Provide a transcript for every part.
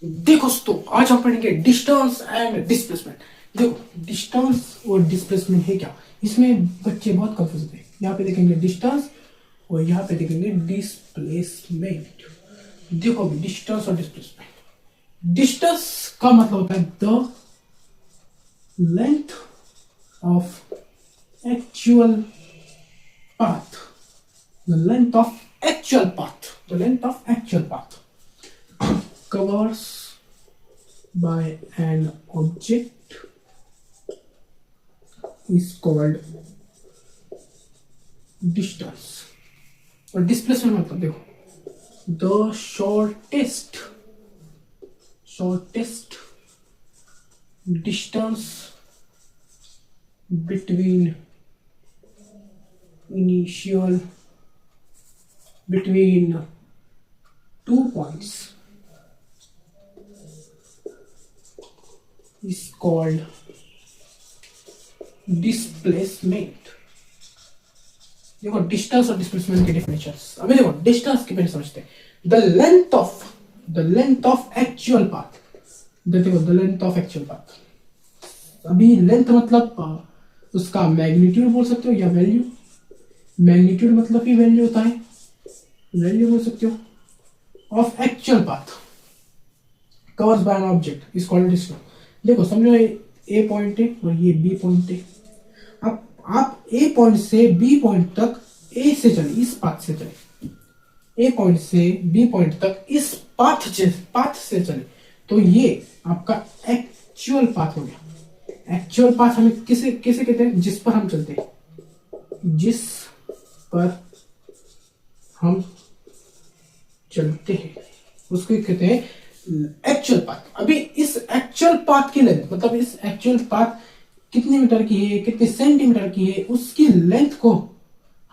देखो दोस्तों, आज हम पढ़ेंगे डिस्टेंस एंड डिस्प्लेसमेंट। देखो डिस्टेंस और डिस्प्लेसमेंट है क्या, इसमें बच्चे बहुत कंफ्यूज होते हैं। यहाँ पे देखेंगे डिस्टेंस और यहाँ पे देखेंगे डिस्प्लेसमेंट। देखो अभी डिस्टेंस और डिस्प्लेसमेंट। डिस्टेंस का मतलब होता है the length of actual path, the length of actual path, the length of actual path covers by an object is called distance। और डिस्प्लेसमेंट मतलब देखो the shortest distance between between 2 points is called displacement। देखो distance और displacement के definitions. अभी देखो distance के पहले समझते हैं। The length of actual path. देखो the length of actual path. अभी लेंथ मतलब उसका मैग्नीट्यूड बोल सकते हो या वैल्यू। मैग्नीट्यूड मतलब ही वैल्यू होता है, वैल्यू बोल सकते हो of actual path covers by an object is called distance. देखो समझो ए पॉइंट है और ये बी पॉइंट है। अब आप ए पॉइंट से बी पॉइंट तक ए से चले, इस पाथ से चले। ए पॉइंट से बी पॉइंट तक इस पाथ से चले तो ये आपका एक्चुअल पाथ हो गया। एक्चुअल पाथ हमें किसे किसे कहते हैं? जिस पर हम चलते हैं, जिस पर हम चलते हैं उसको कहते हैं एक्चुअल पाथ। अभी इस एक्चुअल पाथ की लेंथ मतलब इस एक्चुअल पाथ कितने मीटर की है, कितने सेंटीमीटर की है, उसकी लेंथ को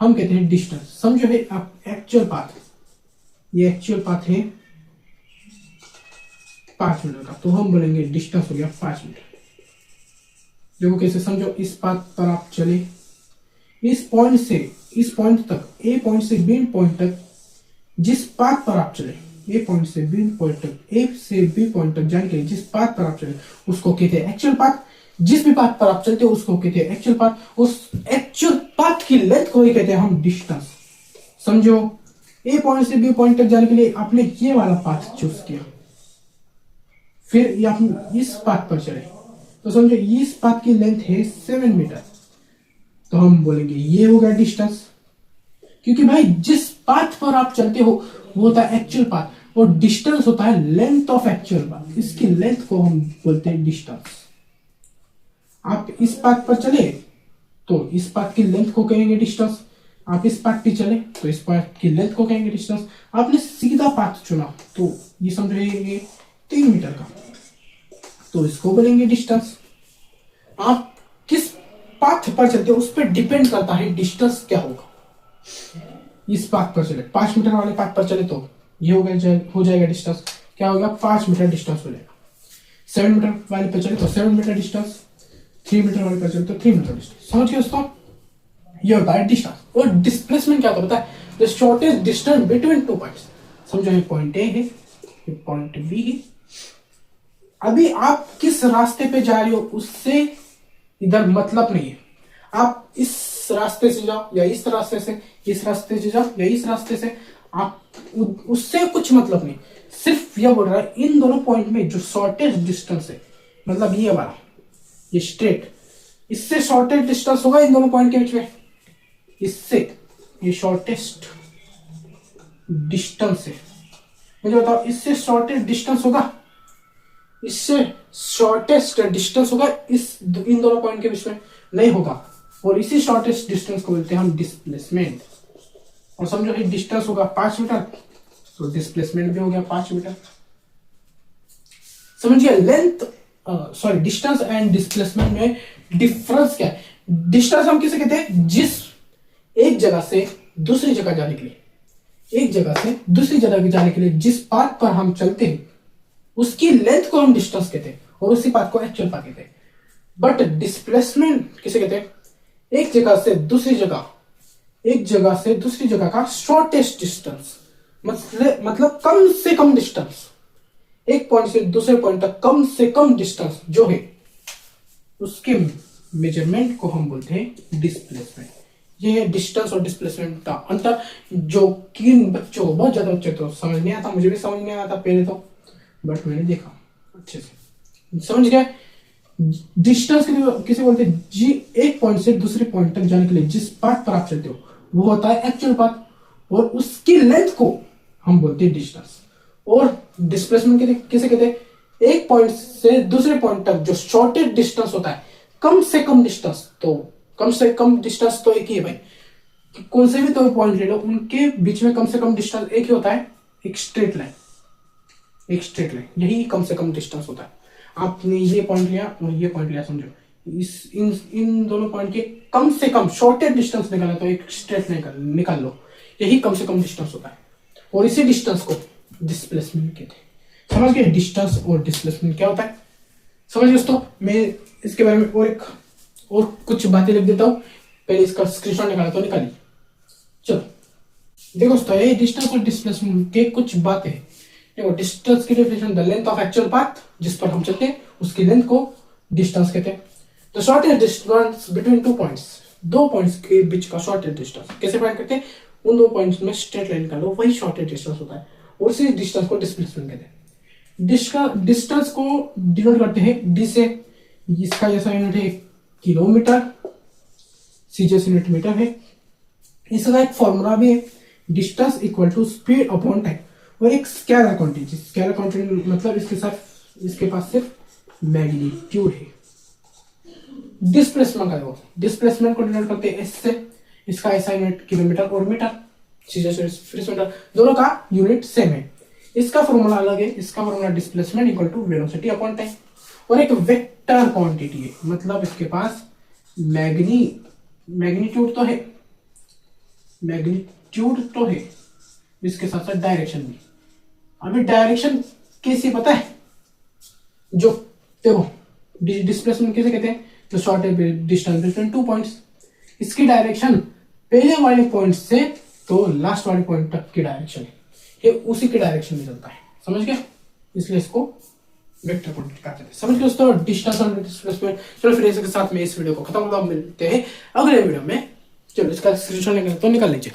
हम कहते हैं डिस्टेंस। समझो है आप एक्चुअल पाथ, ये एक्चुअल पाथ है 5 मीटर का, तो हम बोलेंगे डिस्टेंस हो गया 5 मीटर। देखो कैसे समझो, इस पाथ पर आप चले, इस पॉइंट से इस पॉइंट तक, ए पॉइंट से बी पॉइंट तक, जिस पाथ पर आप चले, ए पॉइंट से बी पॉइंट तक, ए से बी पॉइंट तक जाने के लिए जिस पाथ पर आप चले उसको कहते हैं एक्चुअल पाथ। जिस भी पाथ पर आप चलते हो उसको कहते हैं एक्चुअल पाथ। उस एक्चुअल पाथ की लेंथ को ही कहते हैं हम डिस्टेंस। समझो ए पॉइंट से बी पॉइंट तक जाने के लिए आपने ये वाला पाथ चूज किया, फिर आप इस पाथ पर चले तो समझो इस पाथ की लेंथ है 7 मीटर, तो हम बोलेंगे ये हो गया डिस्टेंस। क्योंकि भाई जिस पाथ पर आप चलते हो वो होता है एक्चुअल पाथ और डिस्टेंस होता है लेंथ ऑफ एक्चुअल पाथ। इसकी लेंथ को हम बोलते हैं डिस्टेंस। आप इस पाथ पर चले तो इस पाथ की लेंथ को कहेंगे डिस्टेंस। आप इस पाथ पे चले तो इस पाथ की लेंथ को कहेंगे डिस्टेंस। आपने सीधा पाथ चुना तो ये समझो ये 3 मीटर का, तो इसको बोलेंगे डिस्टेंस। आप किस पाथ पर चलते हो उस पर डिपेंड करता है डिस्टेंस क्या होगा। इस पाथ पर चले, 5 मीटर वाले पाथ पर चले तो ये हो जाएगा डिस्टेंस क्या होगा, 5 मीटर डिस्टेंस हो जाएगा। 7 मीटर वाले पर चले तो 7 मीटर डिस्टेंस, 3 मीटर वाले पर चले तो 3 मीटर डिस्टेंस। समझ गए दोस्तों, ये होता है डिस्टेंस। और डिस्प्लेसमेंट क्या होता है? The shortest distance between 2 points. समझो ये पॉइंट ए है, ये पॉइंट बी है। अभी आप किस रास्ते पे जा रहे हो उससे इधर मतलब नहीं है। आप इस रास्ते से जाओ या इस रास्ते से, इस रास्ते से जाओ या इस रास्ते से, आप उससे कुछ मतलब नहीं। सिर्फ यह बोल रहा है इन दोनों पॉइंट में जो शॉर्टेस्ट डिस्टेंस है, मतलब ये वाला, ये स्ट्रेट, इससे शॉर्टेस्ट डिस्टेंस होगा इन दोनों पॉइंट के बीच में, इससे ये शॉर्टेस्ट डिस्टेंस है। मुझे बताओ इससे शॉर्टेस्ट डिस्टेंस होगा, इससे शॉर्टेस्ट डिस्टेंस होगा इन दोनों पॉइंट के बीच में? नहीं होगा। और इसी शॉर्टेस्ट डिस्टेंस को बोलते हैं हम डिस्प्लेसमेंट। और समझो ये डिस्टेंस होगा 5 मीटर तो डिस्प्लेसमेंट भी हो गया 5 मीटर। समझिए length sorry distance and displacement में डिफरेंस क्या है। डिस्टेंस हम किसे कहते हैं? जिस एक जगह से दूसरी जगह जाने के लिए, एक जगह से दूसरी जगह जाने के लिए जिस पाथ पर हम चलते हैं उसकी लेंथ को हम डिस्टेंस कहते हैं और उसी पाथ को एक्चुअल पाथ कहते हैं। बट डिस्प्लेसमेंट किसे कहते हैं? एक जगह से दूसरी जगह, एक जगह से दूसरी जगह का शॉर्टेस्ट डिस्टेंस, मतलब कम से कम डिस्टेंस। एक पॉइंट से दूसरे पॉइंट तक कम से कम डिस्टेंस जो है उसके मेजरमेंट को हम बोलते हैं डिस्प्लेसमेंट। ये है डिस्टेंस और डिस्प्लेसमेंट का अंतर, जो किन बच्चों को, बहुत ज्यादा बच्चे तो समझ नहीं आता, मुझे भी समझ नहीं आता पहले तो, बट मैंने देखा अच्छे से समझ गया। डिस्टेंस किसे बोलते हैं? जी, एक पॉइंट से दूसरे पॉइंट तक जाने के लिए जिस पाथ पर आप चलते हो वो होता है एक्चुअल पाथ, और उसकी लेंथ को हम बोलते हैं डिस्टेंस। और डिस्प्लेसमेंट किसे कहते हैं? एक पॉइंट से दूसरे पॉइंट तक जो शॉर्टेस्ट डिस्टेंस होता है, कम से कम डिस्टेंस, तो कम से कम डिस्टेंस तो एक ही है भाई, कौन से भी तो पॉइंट ले लो, उनके बीच में कम से कम डिस्टेंस एक ही होता है, एक स्ट्रेट लाइन, एक स्ट्रेट लाइन, यही कम से कम डिस्टेंस होता है। आपने ये पॉइंट लिया और ये पॉइंट लिया, समझो इस इन दोनों पॉइंट के कम से कम शॉर्टेस्ट डिस्टेंस निकालना, तो एक स्ट्रेट लाइन निकाल लो, यही कम से कम डिस्टेंस होता है, और इसी डिस्टेंस को डिस्प्लेसमेंट कहते हैं। समझ गए डिस्टेंस और डिस्प्लेसमेंट क्या होता है? समझ दोस्तों, मैं इसके बारे में और कुछ बातें लिख देता हूं, पहले इसका स्क्रीनशॉट निकाला तो निकालिए। चलो देखो दोस्तों, ये डिस्टेंस और डिस्प्लेसमेंट के कुछ बातें हैं। देखो, डिस्टेंस की definition, the length of actual path, जिस पर हम चलते हैं उसकी लेंथ को डिस्टेंस कहते हैं। The shortest distance between two points, दो पॉइंट्स के बीच का शॉर्टेस्ट डिस्टेंस कैसे फाइंड करते हैं? उन दो पॉइंट्स में स्ट्रेट लाइन निकालो, वही शॉर्टेस्ट डिस्टेंस होता है, और इसी डिस्टेंस को डिस्प्लेसमेंट कहते हैं। डिस्टेंस को डिनोट करते हैं डी से, इसका जैसा यूनिट है किलोमीटर, सी जैसे यूनिट मीटर है। इसका एक फॉर्मूला भी है, distance equal to speed upon time, और एक स्केलर क्वांटिटी, स्केलर क्वांटिटी मतलब इसके साथ इसके पास सिर्फ मैग्नीट्यूड है। डिस्प्लेसमेंट का डिस्प्लेसमेंट को डिनोट करते हैं एस से, इसका ऐसा यूनिट किलोमीटर और मीटर, सी जैसे मीटर, दोनों का यूनिट सेम है। इसका फॉर्मूला अलग है, इसका formula displacement equal to velocity upon time, और एक वेक्टर क्वांटिटी है, मतलब इसके पास मैग्नीट्यूड तो है, इसके साथ साथ डायरेक्शन भी। अभी डायरेक्शन कैसे पता है? जो देखो, डिस्प्लेसमेंट कैसे कहते हैं? जो short distance between two points, इसकी डायरेक्शन पहले वाले पॉइंट से तो लास्ट वाले पॉइंट तक की डायरेक्शन है, ये उसी की डायरेक्शन में चलता है। समझ गए? इसलिए इसको वेक्टर क्वांटिटी कहते हैं। समझ गए दोस्तों डिस्टेंस और डिस्प्लेसमेंट। चलो फिर इसके साथ में इस वीडियो को खत्म करता हूं, मिलते हैं अगले वीडियो में। चलो इसका स्क्रीनशॉट निकाल लीजिए।